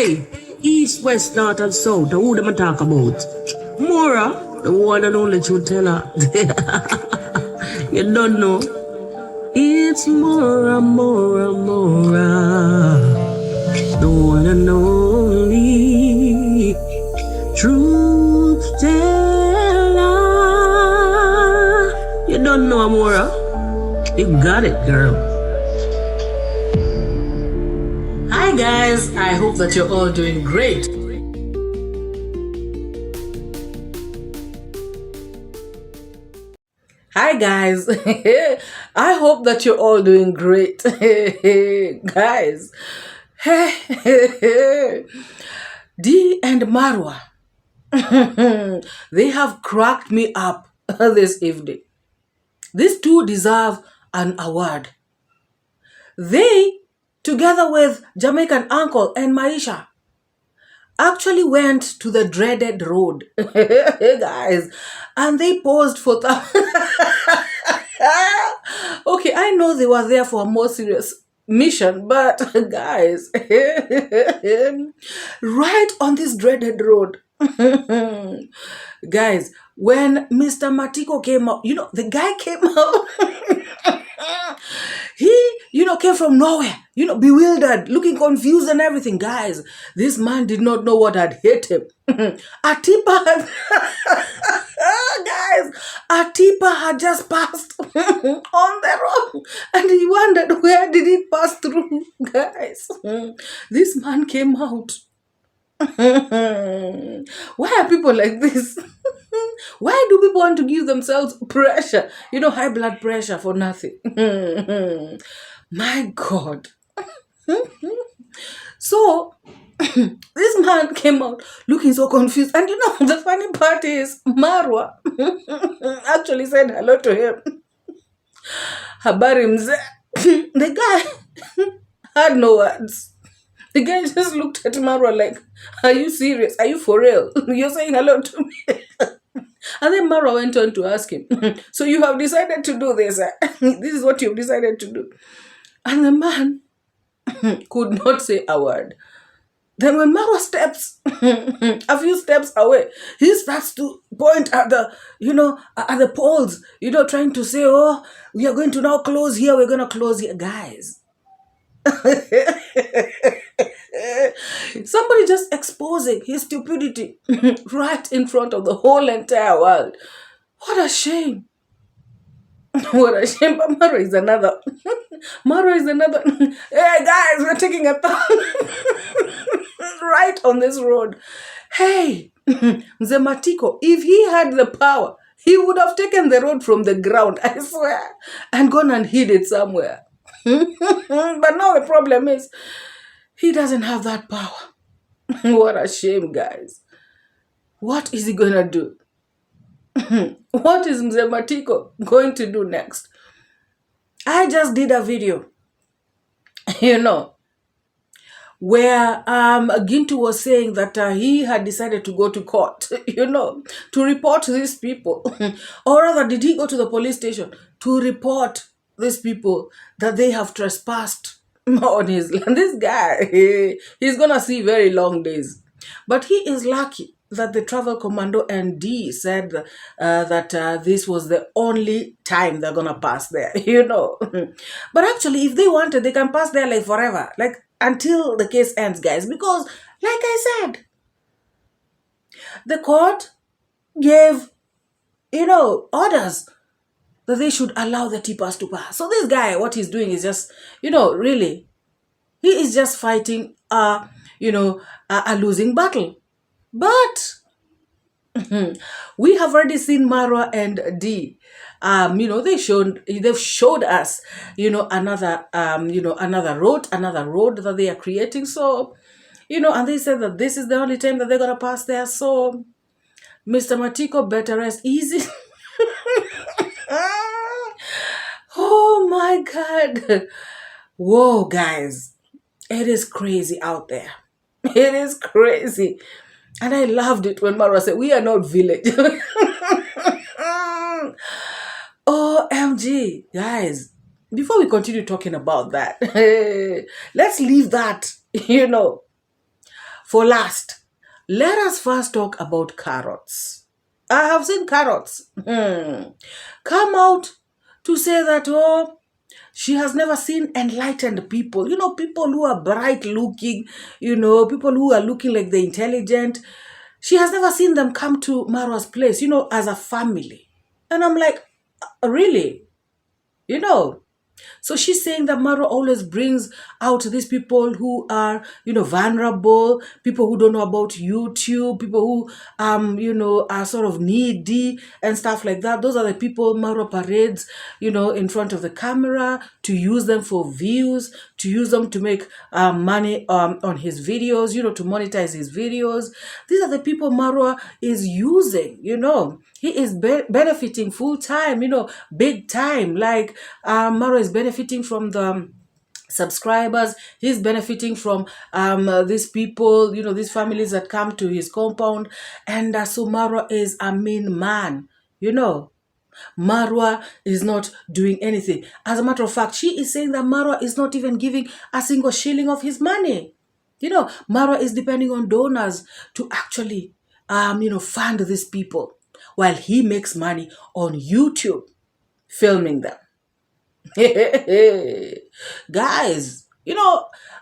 Hey, east, west, north, and south, who them a talk about? MORAA, the one and only truth teller. You don't know. It's MORAA, MORAA, MORAA, the one and only truth teller. You don't know MORAA? You got it, girl. Hi guys, I hope that you're all doing great. Hi guys, I hope that you're all doing great. Guys, Dee and Marwa, they have cracked me up this evening. These two deserve an award. They, together with Jamaican uncle and Maisha, actually went to the dreaded road, guys, and they posed for Okay, I know they were there for a more serious mission, but guys, right on this dreaded road, guys, when Mr. Matiko came out, the guy came out. He, came from nowhere, bewildered, looking confused and everything. Guys, this man did not know what had hit him. Atipa had, guys, Atipa had just passed on the road, and he wondered, where did it pass through? Guys, this man came out. Why are people like this? Why do people want to give themselves pressure? High blood pressure for nothing. My God. So, this man came out looking so confused. And the funny part is, Marwa actually said hello to him. Habari mzee. The guy had no words. The guy just looked at Marwa like, are you serious? Are you for real? You're saying hello to me? And then Marwa went on to ask him, so you have decided to do this? This is what you've decided to do? And the man could not say a word. Then when Marwa steps a few steps away, he starts to point at the, at the poles, trying to say, oh, we are going to now close here. We're going to close here. Guys. Somebody just exposing his stupidity right in front of the whole entire world. What a shame. What a shame. But Marwa is another. Marwa is another. Hey guys, we're taking a right on this road. Hey, Mzee Matiko, if he had the power, he would have taken the road from the ground, I swear, and gone and hid it somewhere. But now the problem is, he doesn't have that power. What a shame, guys. What is he going to do? What is Mzee Matiko going to do next? I just did a video, where Gintu was saying that he had decided to go to court, to report these people. Or rather, did he go to the police station to report these people that they have trespassed on his land? This guy, he's gonna see very long days. But he is lucky that the travel commando and D said that this was the only time they're gonna pass there, But actually, if they wanted, they can pass there like forever, like until the case ends, guys. Because, like I said, the court gave, orders that they should allow the tippers to pass. So this guy, what he's doing is just, really, he is just fighting, a losing battle. But we have already seen Marwa and D. They've showed us, another road that they are creating. So, and they said that this is the only time that they're gonna pass there. So, Mr. Matiko better rest easy. Oh my God. Whoa, guys. It is crazy out there. It is crazy. And I loved it when Marwa said, we are not village. OMG, guys. Before we continue talking about that, let's leave that, for last, let us first talk about carrots. I have seen carrots come out to say that, oh, she has never seen enlightened people. People who are bright looking, people who are looking like they're intelligent. She has never seen them come to Marwa's place, as a family. And I'm like, really? So she's saying that Marwa always brings out these people who are, vulnerable, people who don't know about YouTube, people who, are sort of needy and stuff like that. Those are the people Marwa parades, in front of the camera to use them for views, to use them to make money on his videos, to monetize his videos. These are the people Marwa is using, He is benefiting full time, big time. Like Marwa is benefiting from the subscribers. He's benefiting from these people, these families that come to his compound. And so Marwa is a mean man, Marwa is not doing anything. As a matter of fact, she is saying that Marwa is not even giving a single shilling of his money. Marwa is depending on donors to actually, fund these people while he makes money on YouTube filming them. Guys,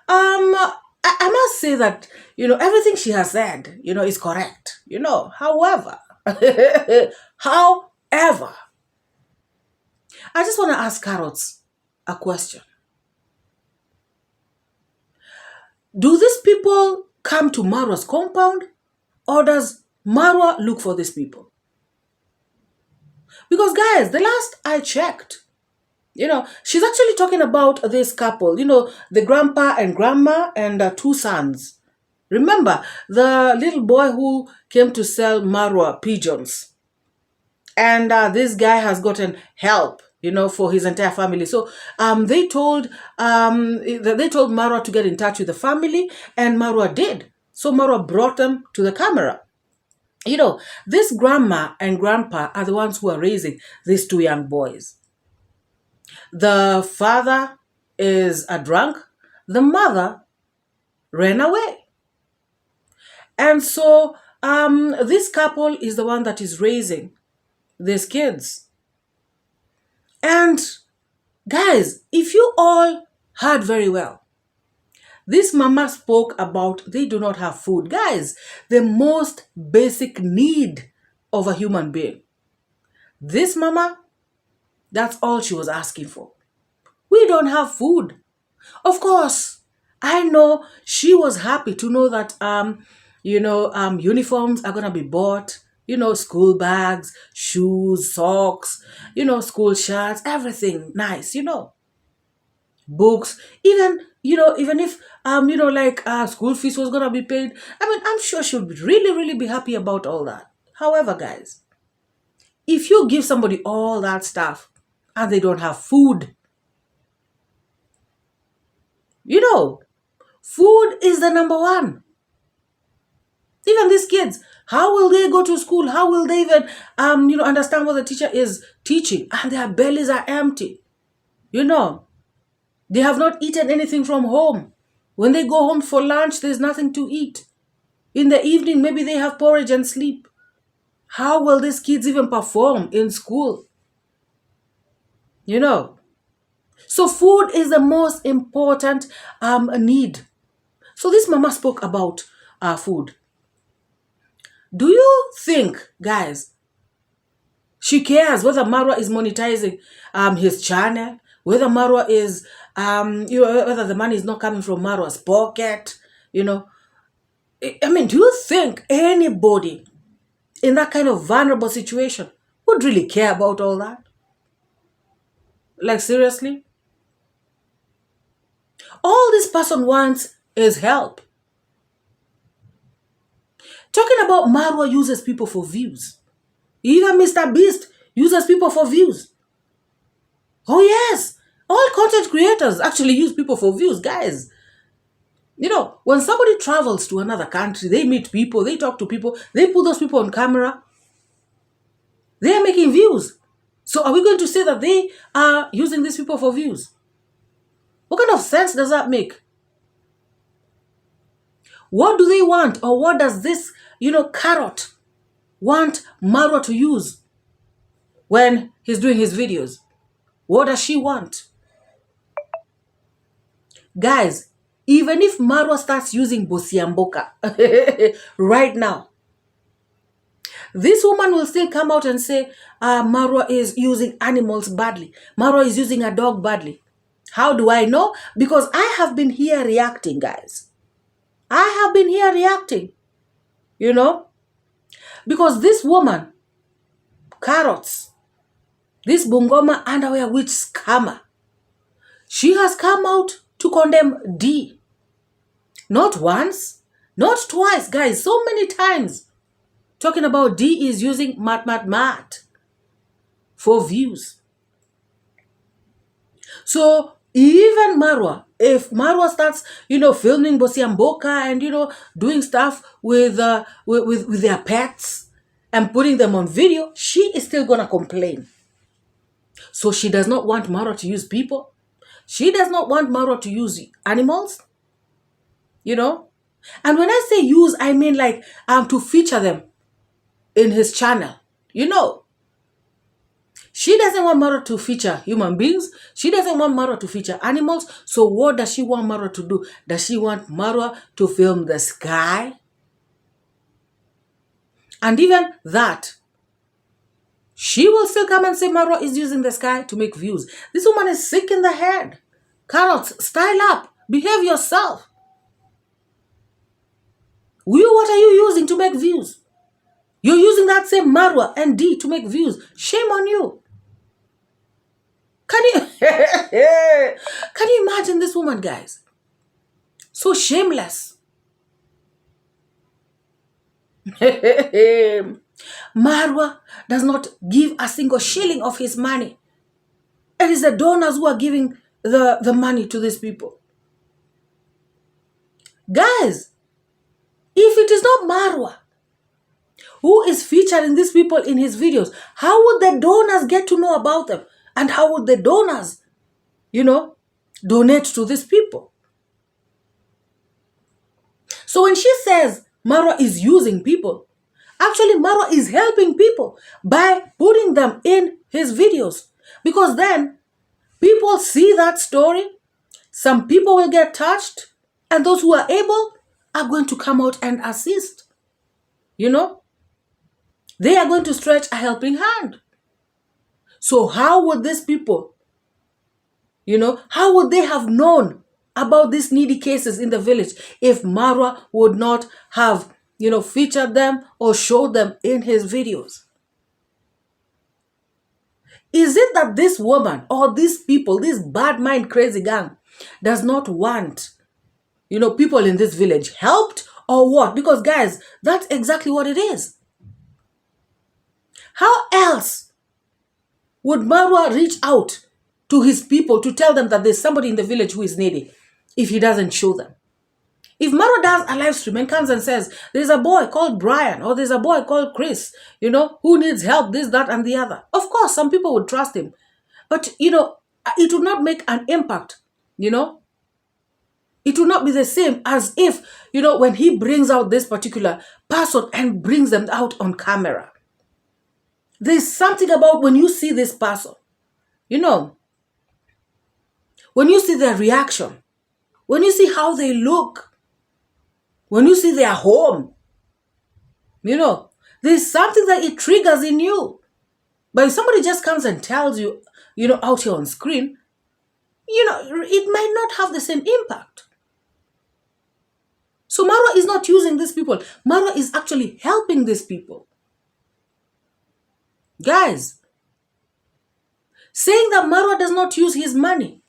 I must say that, everything she has said, is correct, however, however, I just want to ask Carrots a question. Do these people come to Marwa's compound, or does Marwa look for these people? Because guys, the last I checked, she's actually talking about this couple, the grandpa and grandma and two sons. Remember, the little boy who came to sell Marwa pigeons. And this guy has gotten help, for his entire family. So they told Marwa to get in touch with the family, and Marwa did. So Marwa brought them to the camera. This grandma and grandpa are the ones who are raising these two young boys. The father is a drunk. The mother ran away. And so this couple is the one that is raising these kids. And guys, if you all heard very well, this mama spoke about they do not have food. Guys, the most basic need of a human being. This mama, that's all she was asking for. We don't have food. Of course, I know she was happy to know that, uniforms are going to be bought, school bags, shoes, socks, school shirts, everything nice, books, even if, school fees was going to be paid. I'm sure she'll really be happy about all that. However, guys, if you give somebody all that stuff and they don't have food, food is the number one. Even these kids, how will they go to school? How will they even, understand what the teacher is teaching? And their bellies are empty. They have not eaten anything from home. When they go home for lunch, there's nothing to eat. In the evening, maybe they have porridge and sleep. How will these kids even perform in school? So food is the most important need. So this mama spoke about food. Do you think, guys, she cares whether Marwa is monetizing his channel, whether Marwa is, whether the money is not coming from Marwa's pocket, do you think anybody in that kind of vulnerable situation would really care about all that? Like, seriously? All this person wants is help. Talking about Marwa uses people for views. Even Mr. Beast uses people for views. Oh yes, all content creators actually use people for views, guys. When somebody travels to another country, they meet people, they talk to people, they put those people on camera. They are making views. So are we going to say that they are using these people for views? What kind of sense does that make? What do they want? Or what does this, carrot want Marwa to use when he's doing his videos? What does she want? Guys, even if Marwa starts using Bosiamboka right now, this woman will still come out and say, Marwa is using animals badly. Marwa is using a dog badly. How do I know? Because I have been here reacting, guys. I have been here reacting, because this woman, Carrots, this Bungoma underwear witch scammer, she has come out to condemn D. Not once, not twice, guys, so many times. Talking about D is using mat for views. So even Marwa, if Marwa starts, filming Bosiamboka and, doing stuff with their pets and putting them on video, she is still going to complain. So she does not want Marwa to use people. She does not want Marwa to use animals, And when I say use, I mean like to feature them in his channel, She doesn't want Marwa to feature human beings. She doesn't want Marwa to feature animals. So what does she want Marwa to do? Does she want Marwa to film the sky? And even that, she will still come and say Marwa is using the sky to make views. This woman is sick in the head. Carrots, style up. Behave yourself. What are you using to make views? You're using that same Marwa and D to make views. Shame on you. Can you imagine this woman, guys? So shameless. Marwa does not give a single shilling of his money. It is the donors who are giving the money to these people. Guys, if it is not Marwa who is featuring these people in his videos, how would the donors get to know about them? And how would the donors, donate to these people? So when she says Marwa is using people, actually Marwa is helping people by putting them in his videos. Because then people see that story, some people will get touched, and those who are able are going to come out and assist. They are going to stretch a helping hand. So how would these people, how would they have known about these needy cases in the village if Marwa would not have, featured them or showed them in his videos? Is it that this woman or these people, this bad mind crazy gang, does not want, people in this village helped or what? Because guys, that's exactly what it is. How else would Marwa reach out to his people to tell them that there's somebody in the village who is needy if he doesn't show them? If Marwa does a live stream and comes and says, there's a boy called Brian or there's a boy called Chris, who needs help, this, that, and the other. Of course, some people would trust him. But, it would not make an impact, It would not be the same as if, when he brings out this particular person and brings them out on camera. There's something about when you see this person, when you see their reaction, when you see how they look, when you see their home, there's something that it triggers in you. But if somebody just comes and tells you, out here on screen, it might not have the same impact. So Marwa is not using these people. Marwa is actually helping these people. Guys, saying that Marwa does not use his money.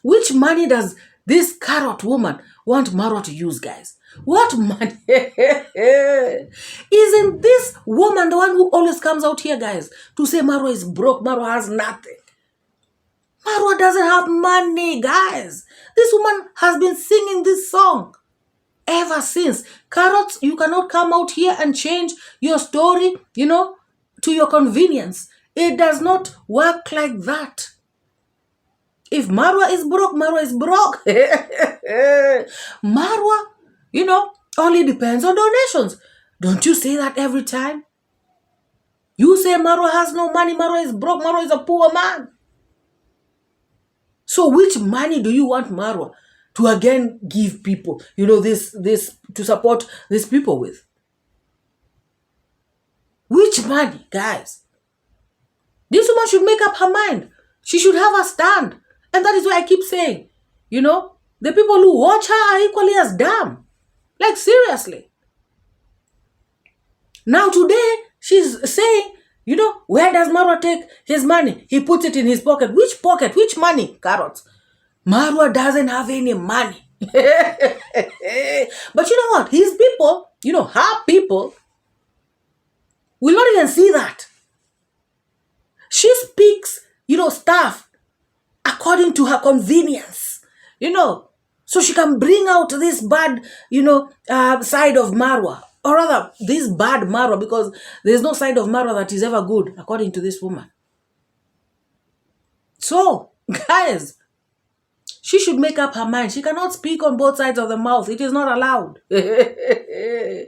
Which money does this carrot woman want Marwa to use, guys? What money? Isn't this woman the one who always comes out here, guys, to say Marwa is broke, Marwa has nothing? Marwa doesn't have money, guys. This woman has been singing this song ever since. Carrots, you cannot come out here and change your story, to your convenience. It does not work like that. If Marwa is broke, Marwa is broke. Marwa only depends on donations. Don't you say that every time? You say Marwa has no money, Marwa is broke, Marwa is a poor man. So which money do you want Marwa to again give people, this to support these people with? Which money, guys? This woman should make up her mind. She should have a stand. And that is why I keep saying, the people who watch her are equally as dumb. Like, seriously. Now today, she's saying, where does Marwa take his money? He puts it in his pocket. Which pocket? Which money? Carrots. Marwa doesn't have any money. But you know what? His people, her people, will not even see that. She speaks, stuff according to her convenience, so she can bring out this bad, side of Marwa. Or rather, this bad Marwa, because there's no side of Marwa that is ever good, according to this woman. So, guys, she should make up her mind. She cannot speak on both sides of the mouth. It is not allowed. Can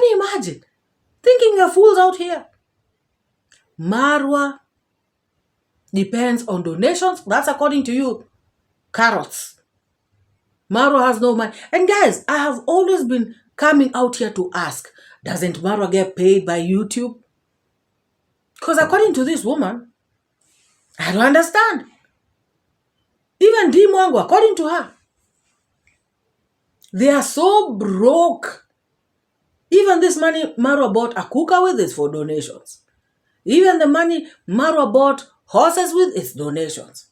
you imagine? Thinking we are fools out here. Marwa depends on donations. That's according to you. Carrots. Marwa has no money. And guys, I have always been coming out here to ask, doesn't Marwa get paid by YouTube? Because according to this woman, I don't understand. Even DeeMwango, according to her, they are so broke. Even this money Marwa bought a cooker with is for donations. Even the money Marwa bought horses with is donations.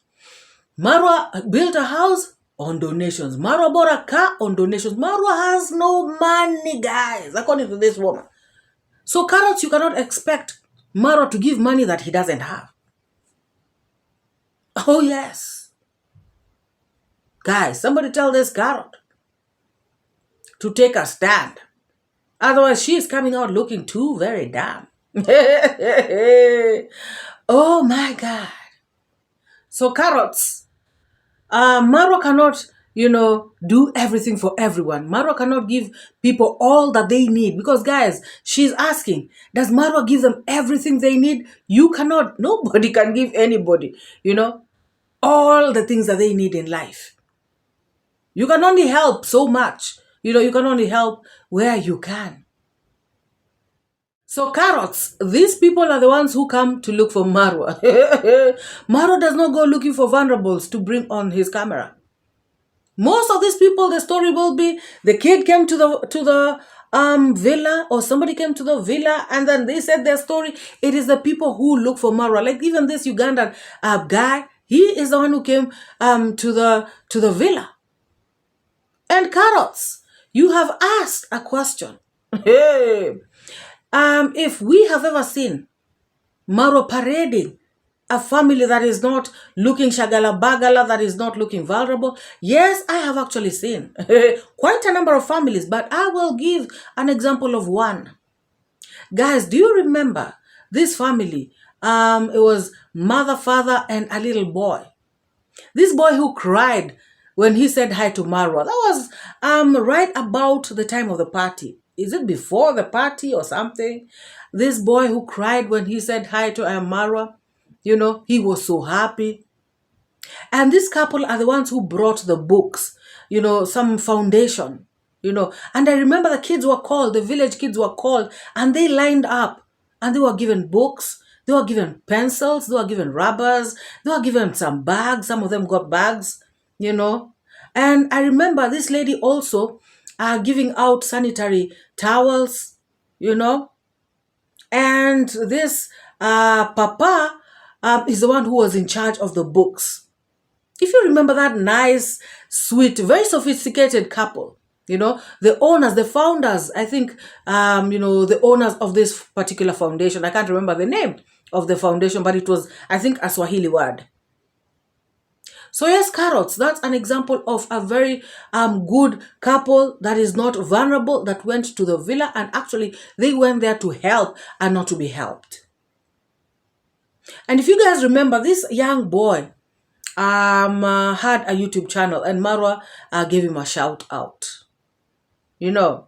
Marwa built a house on donations. Marwa bought a car on donations. Marwa has no money, guys, according to this woman. So, Carrots, you cannot expect Marwa to give money that he doesn't have. Oh, yes. Guys, somebody tell this Carrot to take a stand. Otherwise, she is coming out looking too very damn. Oh, my God. So, Carrots, Marwa cannot, do everything for everyone. Marwa cannot give people all that they need. Because, guys, she's asking, does Marwa give them everything they need? You cannot. Nobody can give anybody, all the things that they need in life. You can only help so much. You can only help where you can. So, Carrots, these people are the ones who come to look for Marwa. Marwa does not go looking for vulnerables to bring on his camera. Most of these people, the story will be the kid came to the villa, or somebody came to the villa, and then they said their story. It is the people who look for Marwa. Like even this Ugandan guy, he is the one who came to the villa. And Carrots, you have asked a question. Hey. If we have ever seen Marwa parading a family that is not looking shagala bagala, that is not looking vulnerable, yes, I have actually seen quite a number of families, but I will give an example of one. Guys, do you remember this family? It was mother, father, and a little boy. This boy who cried when he said hi to Marwa. That was right about the time of the party. Is it before the party or something? This boy who cried when he said hi to Marwa, he was so happy. And this couple are the ones who brought the books, some foundation, And I remember the kids were called, the village kids were called, and they lined up and they were given books. They were given pencils. They were given rubbers. They were given some bags. Some of them got bags, And I remember this lady also giving out sanitary towels, And this papa is the one who was in charge of the books. If you remember that nice, sweet, very sophisticated couple, the owners, the founders, I think, the owners of this particular foundation, I can't remember the name of the foundation, but it was, I think, a Swahili word. So yes, Carrots, that's an example of a very good couple that is not vulnerable, that went to the villa, and actually they went there to help and not to be helped. And if you guys remember, this young boy had a YouTube channel, and Marwa gave him a shout out. You know,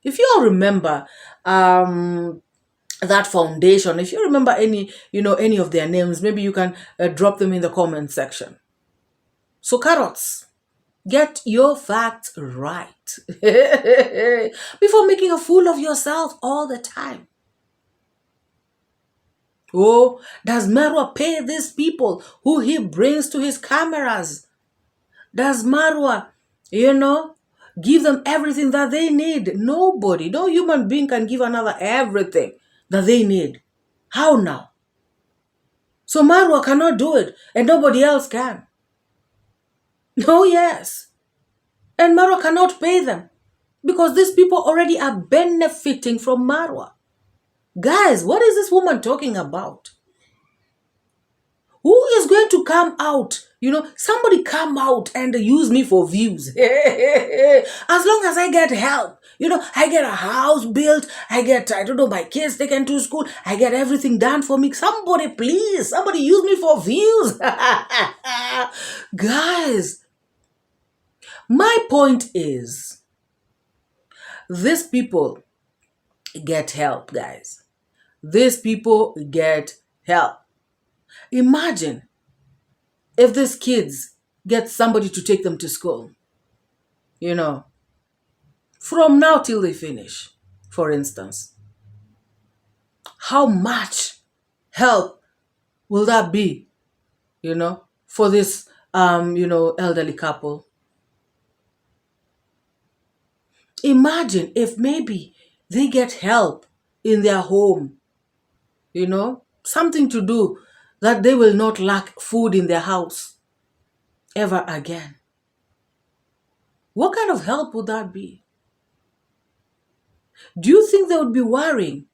if you all remember that foundation, if you remember any of their names, maybe you can drop them in the comment section. So carrots, get your facts right before making a fool of yourself all the time. Oh, does Marwa pay these people who he brings to his cameras? Does Marwa, give them everything that they need? Nobody, no human being can give another everything that they need. How now? So Marwa cannot do it and nobody else can. Oh, yes. And Marwa cannot pay them because these people already are benefiting from Marwa. Guys, what is this woman talking about? Who is going to come out? Somebody come out and use me for views. As long as I get help, I get a house built, I get, my kids taken to school, I get everything done for me. Somebody, please, somebody use me for views. Guys, my point is, these people get help, guys. These people get help. Imagine if these kids get somebody to take them to school, from now till they finish, for instance. How much help will that be, for this, elderly couple? Imagine if maybe they get help in their home, something to do that they will not lack food in their house ever again. What kind of help would that be? Do you think they would be worrying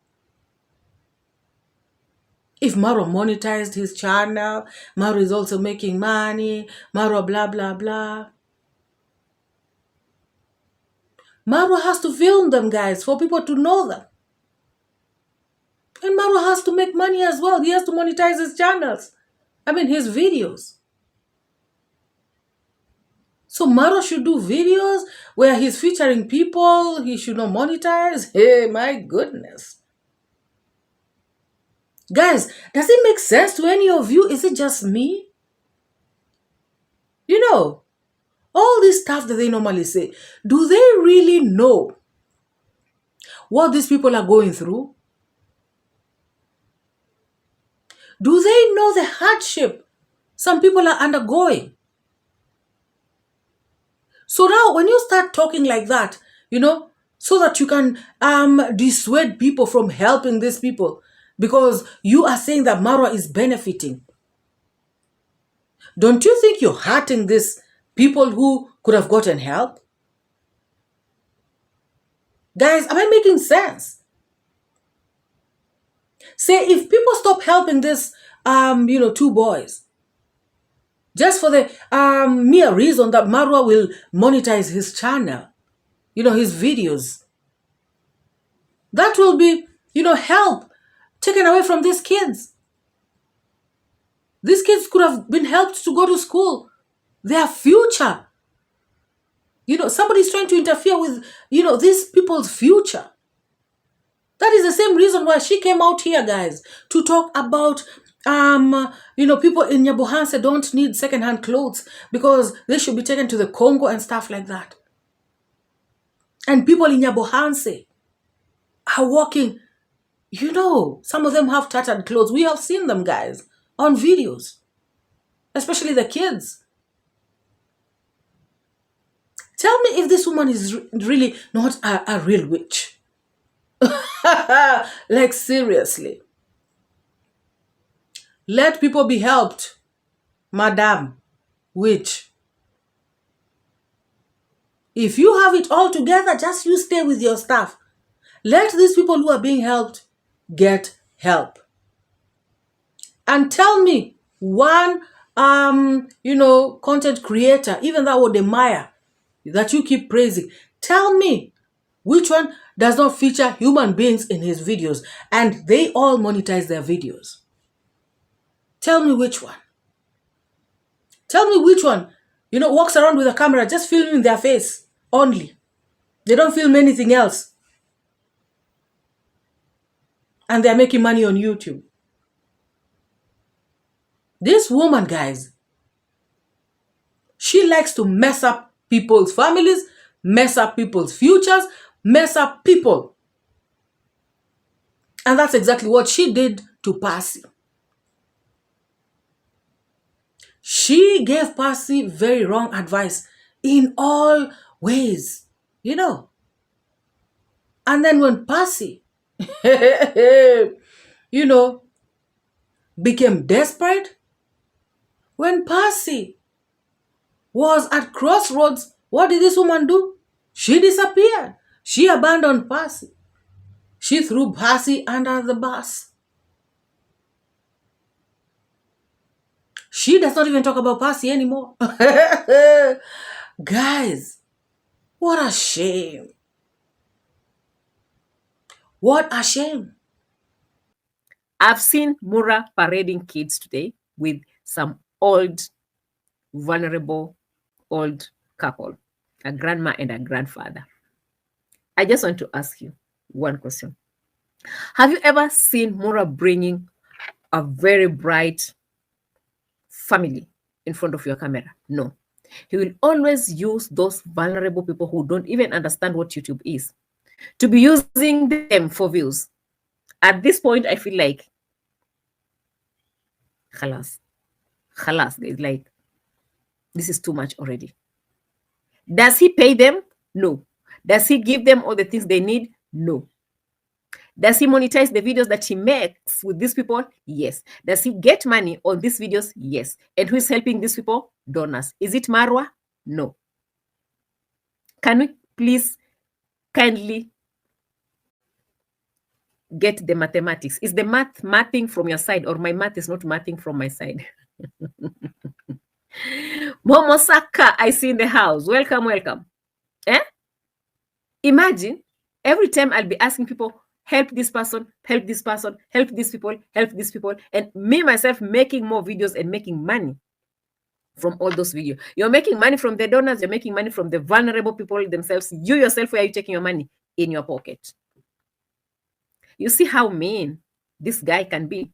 if Marwa monetized his channel? Marwa is also making money. Marwa blah, blah, blah. Marwa has to film them, guys, for people to know them. And Marwa has to make money as well. He has to monetize his channels. His videos. So Marwa should do videos where he's featuring people he should not monetize. Hey, my goodness. Guys, does it make sense to any of you? Is it just me? All this stuff that they normally say, do they really know what these people are going through? Do they know the hardship some people are undergoing? So now when you start talking like that, so that you can dissuade people from helping these people because you are saying that Marwa is benefiting, don't you think you're hurting these people who could have gotten help? Guys, am I making sense? Say if people stop helping this, two boys, just for the mere reason that Marwa will monetize his channel, his videos, that will be, help taken away from these kids. These kids could have been helped to go to school. Their future. Somebody's trying to interfere with, these people's future. That is the same reason why she came out here, guys, to talk about, people in Nyabohanse don't need secondhand clothes because they should be taken to the Congo and stuff like that. And people in Nyabohanse are walking, some of them have tattered clothes. We have seen them, guys, on videos, especially the kids. Tell me if this woman is really not a real witch. Like, seriously. Let people be helped, Madam Witch. If you have it all together, just you stay with your stuff. Let these people who are being helped get help. And tell me one, content creator, even that would admire, that you keep praising. Tell me which one does not feature human beings in his videos and they all monetize their videos. Tell me which one. Tell me which one, walks around with a camera just filming their face only. They don't film anything else. And they're making money on YouTube. This woman, guys, she likes to mess up people's families, mess up people's futures, mess up people. And that's exactly what she did to Percy. She gave Percy very wrong advice in all ways, you know. And then when Percy, you know, became desperate, when Percy was at crossroads, what did this woman do? She disappeared. She abandoned Percy. She threw Percy under the bus. She does not even talk about Percy anymore. Guys, what a shame. What a shame. I've seen MORAA parading kids today with some old, vulnerable, old couple, a grandma and a grandfather. I just want to ask you one question. Have you ever seen MORAA bringing a very bright family in front of your camera? No. He will always use those vulnerable people who don't even understand what YouTube is to be using them for views. At this point, I feel like, khalas, guys, like, this is too much already. Does he pay them? No. Does he give them all the things they need? No. Does he monetize the videos that he makes with these people? Yes. Does he get money on these videos? Yes. And who is helping these people? Donors. Is it Marwa? No. Can we please kindly get the mathematics? Is the math mathing from your side, or my math is not mathing from my side? Momo Saka, I see in the house. Welcome, welcome. Eh? Imagine every time I'll be asking people, help this person, help this person, help these people, and me myself making more videos and making money from all those videos. You're making money from the donors, you're making money from the vulnerable people themselves. You yourself, where are you taking your money? In your pocket. You see how mean this guy can be.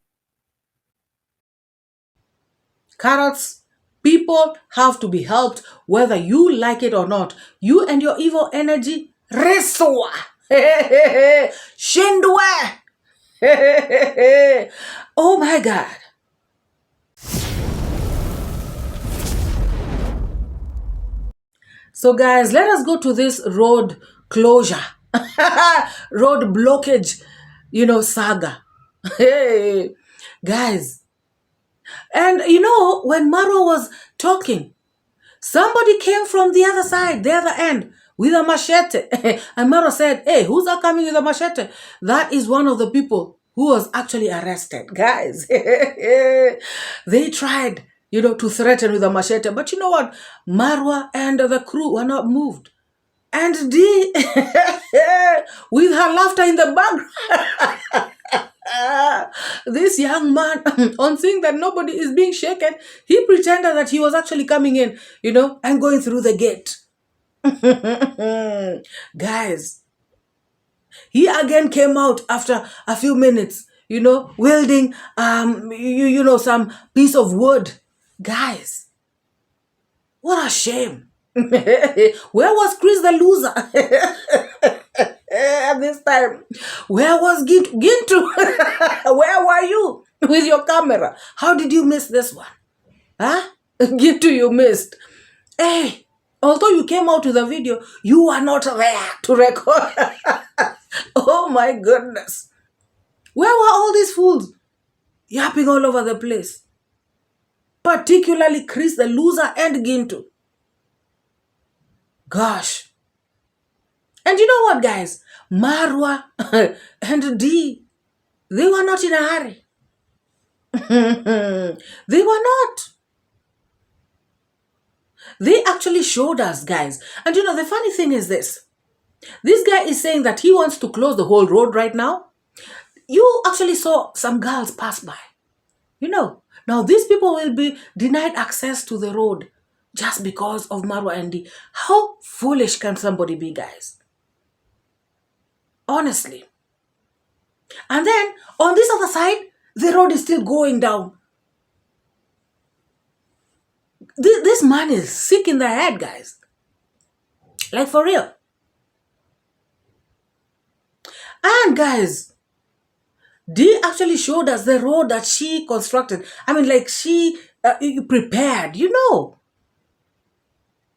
Carrots, people have to be helped whether you like it or not. You and your evil energy, reswa. Shindwe. Oh my God. So guys, let us go to this road closure, road blockage, saga. Hey, guys. And when Marwa was talking, somebody came from the other side, the other end, with a machete. And Marwa said, hey, who's that coming with a machete? That is one of the people who was actually arrested. Guys, they tried, to threaten with a machete. But you know what? Marwa and the crew were not moved. And Dee, with her laughter in the background, this young man, on seeing that nobody is being shaken, he pretended that he was actually coming in, and going through the gate. Guys, he again came out after a few minutes, wielding, some piece of wood. Guys, what a shame. Where was Chris the loser? At this time, where was Gintu? Where were you with your camera? How did you miss this one? Huh? Gintu, you missed. Hey, although you came out with a video, you were not there to record. Oh my goodness. Where were all these fools yapping all over the place? Particularly Chris the loser and Gintu. Gosh. And you know what, guys? Marwa and Dee, they were not in a hurry. They were not. They actually showed us, guys. And the funny thing is this. This guy is saying that he wants to close the whole road right now. You actually saw some girls pass by. Now these people will be denied access to the road just because of Marwa and Dee. How foolish can somebody be, guys? Honestly. And then on this other side, the road is still going down. This man is sick in the head, guys. Like, for real. And guys, Dee actually showed us the road that she constructed. I mean, like, she prepared, you know.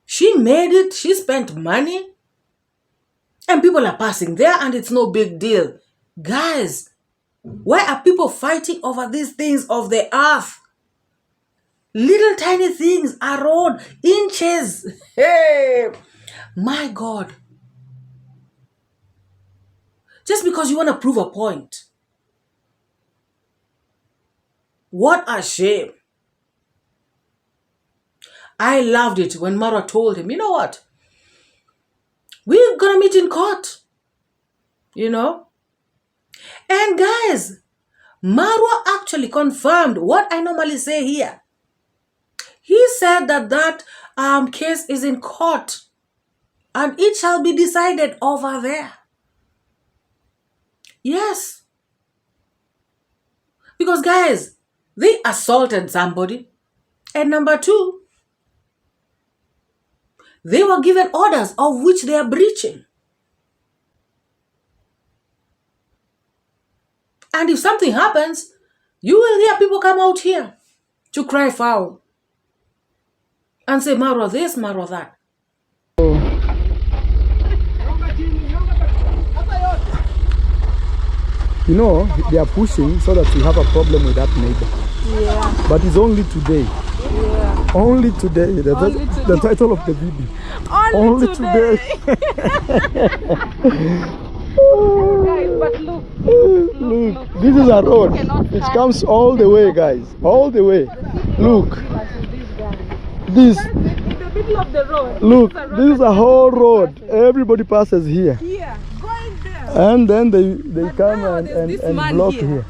She made it. She spent money. And people are passing there and it's no big deal. Guys, why are people fighting over these things of the earth? Little tiny things, a road, inches. Hey, my God. Just because you want to prove a point. What a shame. I loved it when Marwa told him, you know what? We're going to meet in court. You know? And guys, Marwa actually confirmed what I normally say here. He said that case is in court and it shall be decided over there. Yes. Because guys, they assaulted somebody. And number two, they were given orders of which they are breaching. And if something happens, you will hear people come out here to cry foul and say, Marwa this, Marwa that. You know, they are pushing so that we have a problem with that neighbor. Yeah. But it's only today. Yeah. Only today. The title of the video. Only today. Guys, but look, this is a road. It comes all the way, guys. All the way. Look. This. In the middle of the road. Look, this is a whole road. Everybody passes here. Here, going there. And then they come and block here.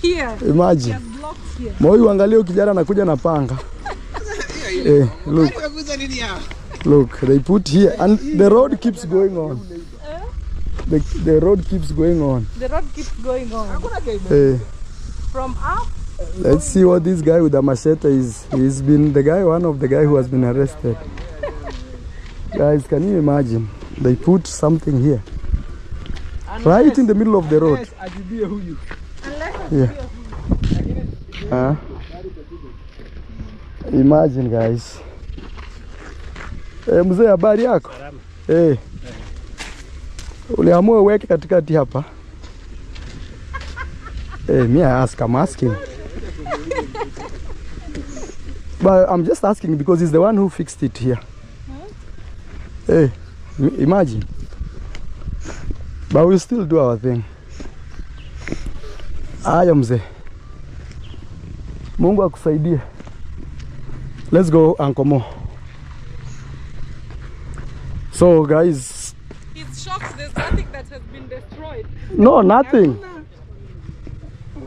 Here. Imagine. He has blocked here. Moyo angalia kijana anakuja na panga. Look. Look, they put here and the road keeps going on. The road keeps going on. The road keeps going on. From up. Let's see what this guy with the machete is. He's been one of the guy who has been arrested. Guys, can you imagine? They put something here. Right in the middle of the road. Yeah. Imagine, guys. Mzee, habari yako? Uliamua uweke katikati hapa? Me I'm asking. But I'm just asking because he's the one who fixed it here. Imagine. But we'll still do our thing. Aya mzee. Mungu akusaidie. Let's go, Uncle Mo. So guys, He's shocked there's nothing that has been destroyed. no, nothing.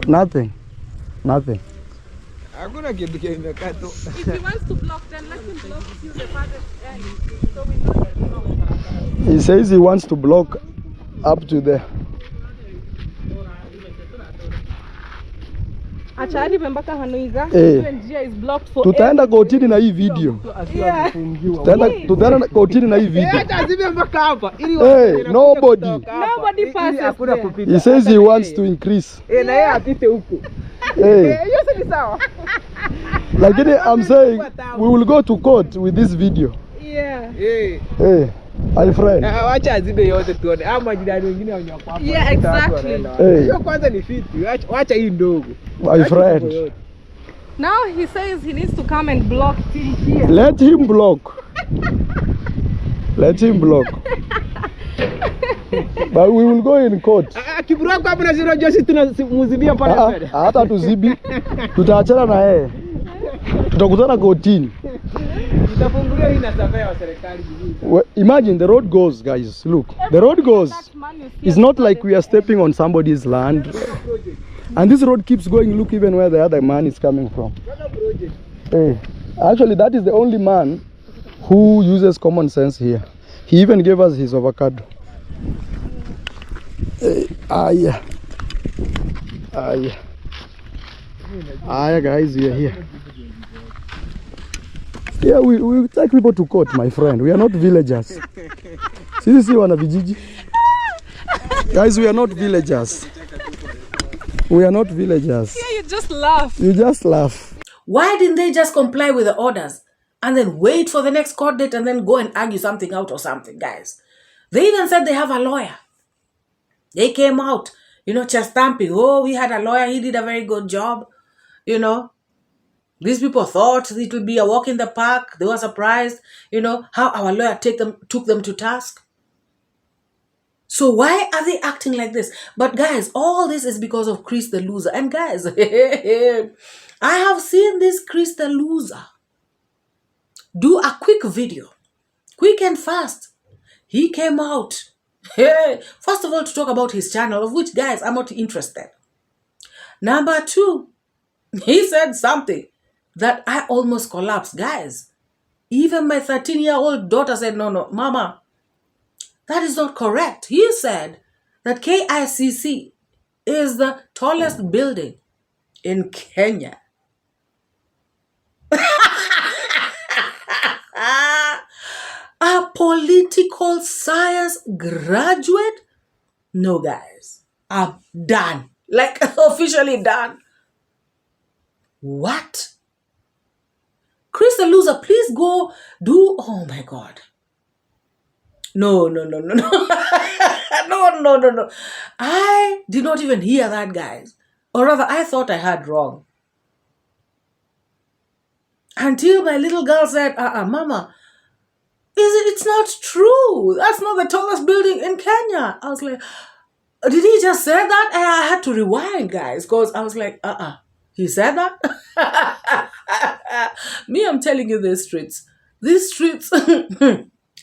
Nothing. If he wants to block, then let him block you the farthest end. So we know that no. He says he wants to block up to there. Achali mpaka Hanuiga. Njia is blocked for. Tutaenda kotini na hii video. Tutaenda kotini na hii video. Nobody passes there. He says he wants to increase. Lakini I'm saying we will go to court with this video. Yeah. My friend. Yeah, exactly. My friend. Now he says he needs to come and block till here. Let him block. Let him block. But we will go in court. Hata tuzibi. Tutaachana na yeye. Tutakutana kotini. Imagine the road goes, guys. Look, the road goes. It's not like we are stepping on somebody's land. And this road keeps going. Look, even where the other man is coming from. Actually, that is the only man who uses common sense here. He even gave us his avocado. Aya. Aya, guys, we are here. Yeah, we take people to court, my friend. We are not villagers. See, wana vijiji. Guys, we are not villagers. We are not villagers. Yeah, you just laugh. You just laugh. Why didn't they just comply with the orders and then wait for the next court date and then go and argue something out or something, guys? They even said they have a lawyer. They came out, chest stamping. Oh, we had a lawyer. He did a very good job. These people thought it would be a walk in the park. They were surprised, how our lawyer took them to task. So why are they acting like this? But guys, all this is because of Chris the loser. And guys, I have seen this Chris the loser do a quick video, quick and fast. He came out, first of all, to talk about his channel, of which, guys, I'm not interested. Number two, he said something that I almost collapsed. Guys, even my 13-year-old daughter said, no, mama, that is not correct. He said that KICC is the tallest building in Kenya. A political science graduate? No, guys. I'm done. Like, officially done. What? Chris the loser, please go do... Oh, my God. No. No. I did not even hear that, guys. Or rather, I thought I heard wrong. Until my little girl said, Mama, it's not true. That's not the tallest building in Kenya. I was like, did he just say that? And I had to rewind, guys, because I was like, he said that? Me, I'm telling you, these streets,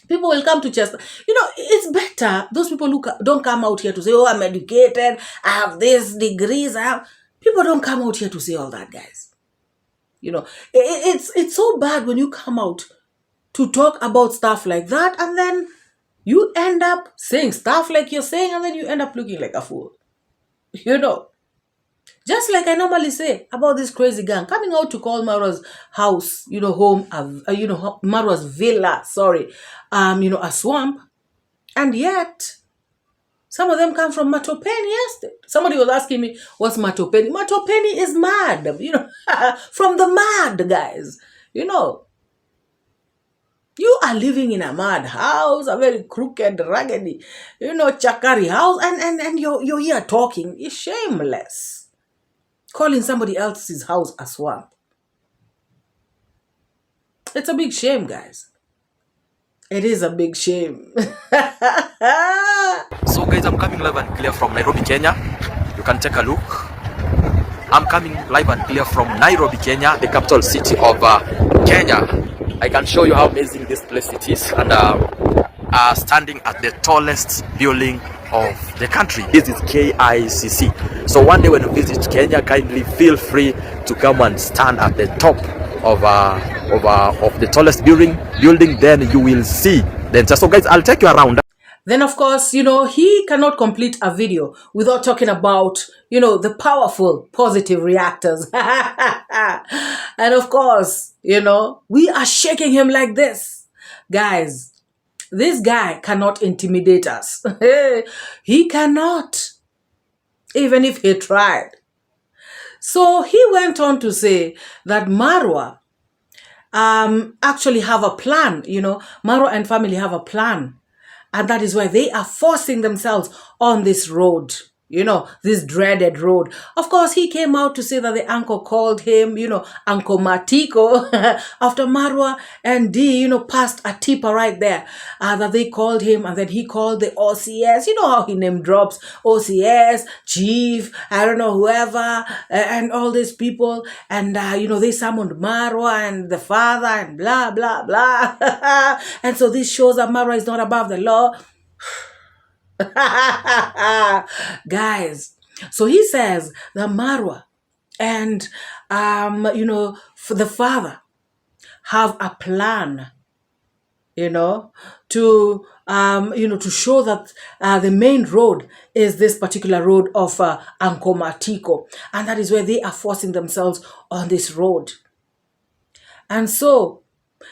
people will come to Chester. It's better. Those people who don't come out here to say, oh, I'm educated, I have these degrees. People don't come out here to say all that, guys. It's so bad when you come out to talk about stuff like that, and then you end up saying stuff like you're saying, and then you end up looking like a fool. Just like I normally say about this crazy gang coming out to call Marwa's house, home, Marwa's villa, a swamp. And yet, some of them come from Matopeni Estate. Somebody was asking me, what's Matopeni? Matopeni is mad, from the mad, guys. You are living in a mad house, a very crooked, raggedy, chakari house, and you're here talking. It's shameless. Calling somebody else's house a swamp. It's a big shame, guys. It is a big shame. So guys, I'm coming live and clear from Nairobi, Kenya. You can take a look. I'm coming live and clear from Nairobi, Kenya, the capital city of Kenya. I can show you how amazing this place it is, and standing at the tallest building of the country. This is KICC. So one day when you visit Kenya, kindly feel free to come and stand at the top of the tallest building. Then you will see the entire. So guys, I'll take you around. Then, of course, he cannot complete a video without talking about, the powerful positive reactors. And of course, we are shaking him like this. Guys, this guy cannot intimidate us. He cannot, even if he tried. So he went on to say that Marwa actually have a plan. Marwa and family have a plan. And that is why they are forcing themselves on this road, this dreaded road. Of course, he came out to say that the uncle called him, Uncle Matiko, after Marwa and Dee, passed a tipper right there, that they called him, and then he called the OCS. You know how he name drops OCS, chief, I don't know, whoever, and all these people. And, they summoned Marwa and the father and blah, blah, blah. And so this shows that Marwa is not above the law. Guys, so he says that Marwa and for the father have a plan to to show that the main road is this particular road of Ankomatiko. And that is where they are forcing themselves on this road. And so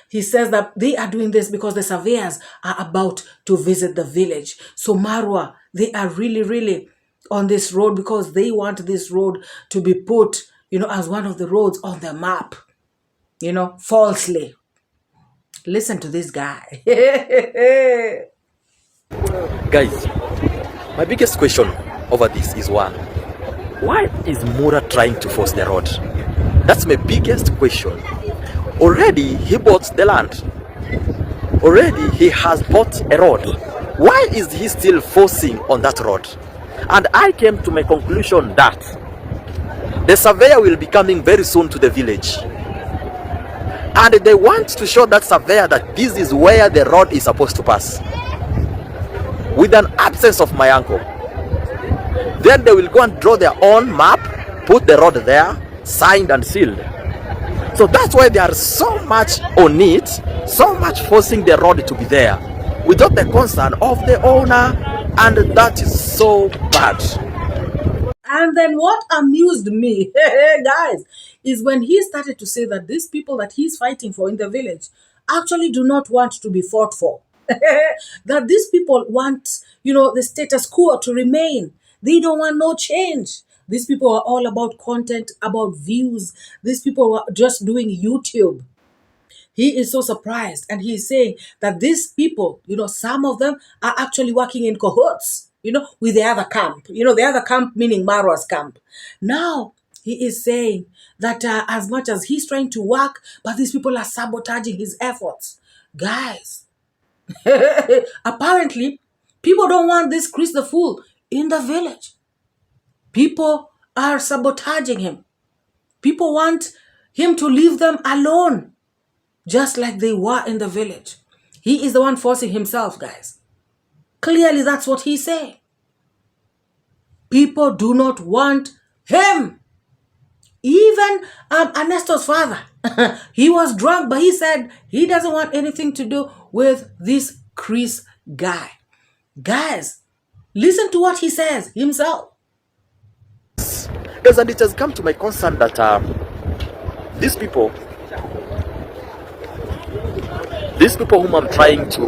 he says that they are doing this because the surveyors are about to visit the village. So Marwa, they are really, really on this road because they want this road to be put, as one of the roads on the map, falsely. Listen to this guy. Guys, my biggest question over this is one. Why is MORAA trying to force the road? That's my biggest question. Already he bought the land. Already he has bought a road. Why is he still forcing on that road? And I came to my conclusion that the surveyor will be coming very soon to the village. And they want to show that surveyor that this is where the road is supposed to pass. With an absence of my uncle. Then they will go and draw their own map, put the road there, signed and sealed. So that's why they are so much on it, so much forcing the road to be there, without the concern of the owner, and that is so bad. And then what amused me, guys, is when he started to say that these people that he's fighting for in the village actually do not want to be fought for. That these people want, the status quo to remain. They don't want no change. These people are all about content, about views. These people are just doing YouTube. He is so surprised, and he's saying that these people, some of them are actually working in cahoots, with the other camp. The other camp meaning Marwa's camp. Now, he is saying that as much as he's trying to work, but these people are sabotaging his efforts. Guys, apparently, people don't want this Chris the Fool in the village. People are sabotaging him. People want him to leave them alone, just like they were in the village. He is the one forcing himself, guys. Clearly, that's what he's saying. People do not want him. Even Ernesto's father, he was drunk, but he said he doesn't want anything to do with this Chris guy. Guys, listen to what he says himself. Because and it has come to my concern that these people whom I'm trying to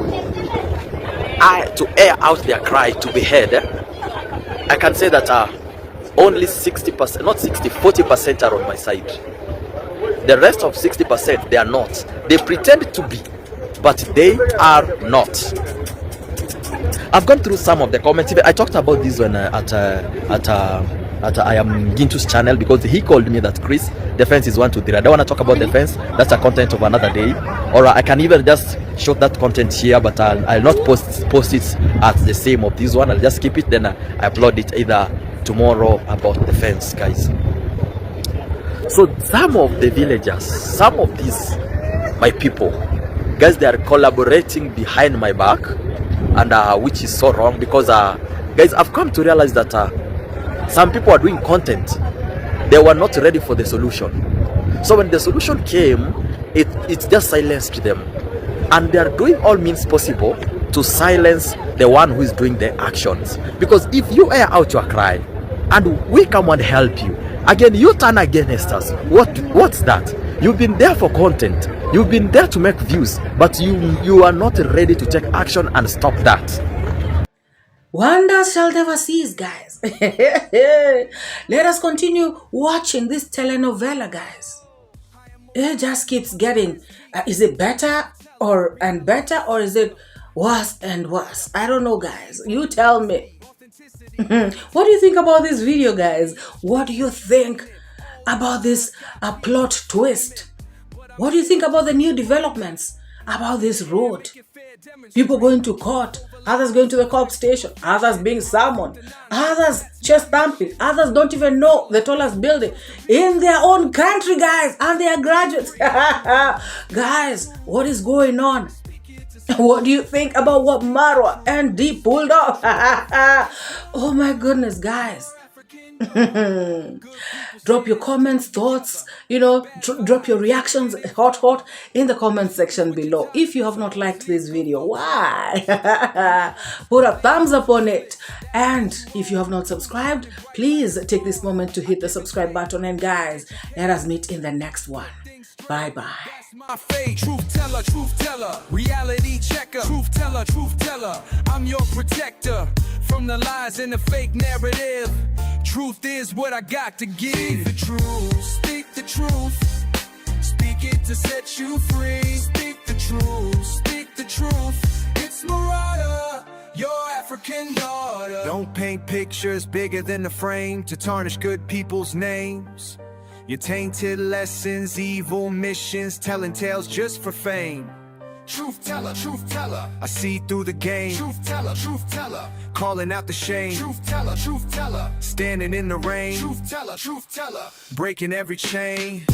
air out their cry to be heard, I can say that only 60%, not 60, 40% are on my side. The rest of 60%, they are not. They pretend to be, but they are not. I've gone through some of the comments. I talked about this one at 𝐼𝐴𝐚𝐺𝐿's channel, because he called me that Chris, the fence is 1, 2, 3. I don't want to talk about the fence. That's a content of another day. Or I can even just show that content here, but I'll not post it at the same of this one. I'll just keep it, then I upload it either tomorrow about the fence, guys. So some of the villagers, some of these my people, guys, they are collaborating behind my back, and which is so wrong, because guys, I've come to realize that some people are doing content, they were not ready for the solution. So when the solution came, it just silenced them, and they are doing all means possible to silence the one who is doing the actions. Because if you air out your cry and we come and help you, again you turn against us. What's that? You've been there for content, you've been there to make views, but you are not ready to take action and stop that. Wonders shall never cease, guys. Let us continue watching this telenovela, guys. It just keeps getting, is it better and better, or is it worse and worse? I don't know, guys. You tell me. What do you think about this video, guys? What do you think about this plot twist? What do you think about the new developments about this road? People going to court, others going to the cop station, others being summoned, others chest thumping, others don't even know the tallest building in their own country, guys, and they are graduates. Guys, what is going on? What do you think about what Marwa and Dee pulled off? Oh my goodness, guys. Drop your comments, thoughts, drop your reactions hot in the comment section below. If you have not liked this video, why? Put a thumbs up on it. And if you have not subscribed, please take this moment to hit the subscribe button. And guys, let us meet in the next one. Bye-bye. My fate, truth teller, reality checker, truth teller, I'm your protector from the lies and the fake narrative. Truth is what I got to give. Speak the truth, speak the truth, speak it to set you free. Speak the truth, it's MORAA, your African daughter. Don't paint pictures bigger than the frame to tarnish good people's names. Your tainted lessons, evil missions, telling tales just for fame. Truth teller, I see through the game. Truth teller, calling out the shame. Truth teller, standing in the rain. Truth teller, breaking every chain.